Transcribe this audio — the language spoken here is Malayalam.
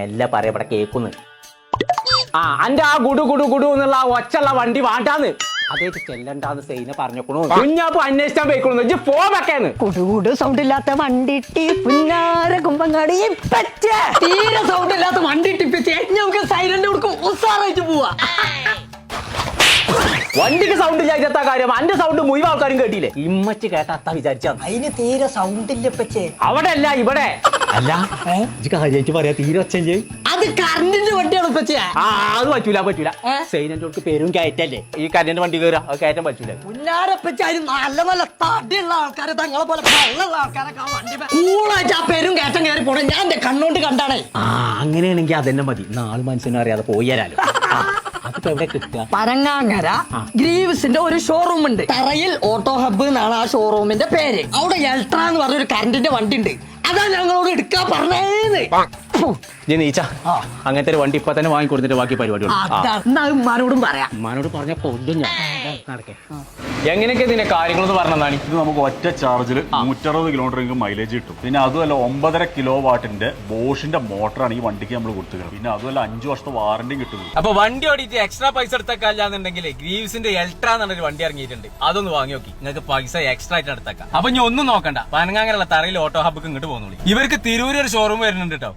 എല്ലാം പറയാ ഇവിടെ കേക്കുന്നു. അന്റെ ആ ഗുഡു ഗുഡു ഗുഡു എന്നുള്ള ഒച്ചുള്ള വണ്ടി വാണ്ടാന്ന് അതേക്ക് ചെല്ലണ്ടാന്ന് സൈന പറഞ്ഞോക്കണു. കുഞ്ഞാപ്പ് അന്വേഷിച്ചാൻ പോയിക്കണു ഇജ്ജ് പോ വെക്കേന്ന്. കുടുകുടു സൗണ്ട് ഇല്ലാത്ത വണ്ടിട്ടി പുന്നാര കുമ്പങ്ങാടി തീരെ സൗണ്ട് ഇല്ലാത്ത വണ്ടി ടിപ്പിച്ച് നമുക്ക് സൈലന്റ് കൊടുക്കും ഉസാറായിട്ട് പോവാ. വണ്ടിക്ക് സൗണ്ട് ഇല്ലാത്ത കാര്യം അന്റെ സൗണ്ട് മുഴുവൻ ആൾക്കാരും കേട്ടില്ലേ? ഇമ്മച്ച് കേട്ടാ വിചാരിച്ചാ അതിന് തീരെ സൗണ്ട് ഇല്ല പച്ചേ. അവിടെ അല്ല ഇവിടെ അല്ല കാര്യമായിട്ട് പറയാ തീരെ ഒച്ചല്ലേ. അത് കറണ്ടിന്റെ വണ്ടിയാണ് പച്ചേ. അത് പറ്റൂല സൈനന്റെ പേരും കയറ്റല്ലേ. ഈ കരണ്ട് വണ്ടി കയറാ അത് കയറ്റാൻ പറ്റൂല. പുന്നാരപ്പച്ചാരും നല്ല നല്ല തടിയുള്ള ആൾക്കാരെ തങ്ങളെ പോലെ വെള്ളമുള്ള ആൾക്കാരൊക്കെ വണ്ടി കൂളായിട്ട് ആ പേരും കയറ്റം കയറി പോണേ ഞാൻ എന്റെ കണ്ണോണ്ട് കണ്ടാണേ. അങ്ങനെയാണെങ്കിൽ അതന്നെ മതി. നാല് മനസ്സിനും അറിയാതെ പോയാലോ. അതിപ്പോ എവിടെ കിട്ടുക? പരങ്ങാങ്ങര ഗ്രീവ്സിന്റെ ഒരു ഷോറൂം ഉണ്ട്. തറയിൽ ഓട്ടോ ഹബ്ബ് എന്നാണ് ആ ഷോറൂമിന്റെ പേര്. അവിടെ എൽട്ര എന്ന് പറഞ്ഞൊരു കറണ്ടിന്റെ വണ്ടി ഉണ്ട്. അതാ ഞങ്ങളോട് എടുക്കാൻ പറഞ്ഞേന്ന്. നീച്ച അങ്ങനത്തെ ഒരു വണ്ടി ഇപ്പൊ തന്നെ വാങ്ങി കൊടുത്തിട്ട് ബാക്കി പരിപാടികൾ ഉമ്മാനോടും പറയാം. ഉമ്മാനോട് പറഞ്ഞ കൊല്ലും ഞാൻ. നടക്കേ എങ്ങനെയൊക്കെ ഇതിന്റെ കാര്യങ്ങളെന്ന് പറഞ്ഞതാണ്. ഇത് നമുക്ക് ഒറ്റ ചാർജിൽ 160 കിലോമീറ്റർ മൈലേജ് കിട്ടും. പിന്നെ അതുമല്ല 9.5 കിലോ വാട്ടിന്റെ ബോഷിന്റെ മോട്ടറാണ് ഈ വണ്ടിക്ക് നമ്മൾ കൊടുത്തുള്ളത്. പിന്നെ അതുമല്ല 5 വർഷത്തെ വാറന്റിയും കിട്ടുന്നു. അപ്പൊ വണ്ടി ഓടിയിട്ട് എക്സ്ട്രാ പൈസ എടുത്തേക്കാന്നുണ്ടെങ്കിൽ ഗ്രീവ്സിന്റെ എൽട്ര എന്നൊരു വണ്ടി ഇറങ്ങിയിട്ടുണ്ട്. അതൊന്ന് വാങ്ങി നോക്കി നിങ്ങൾക്ക് പൈസ എക്സ്ട്രാ ആയിട്ട് എടുത്തേക്കാം. അപ്പൊ ഇനി ഒന്നും നോക്കണ്ട, പനങ്ങാങ്ങനെയുള്ള തറയിൽ ഓട്ടോ ഹബ്ബ് ഇങ്ങോട്ട് പോകുന്നുള്ളൂ. ഇവർക്ക് തിരൂര് ഒരു ഷോറൂം വരുന്നുണ്ട് കേട്ടോ.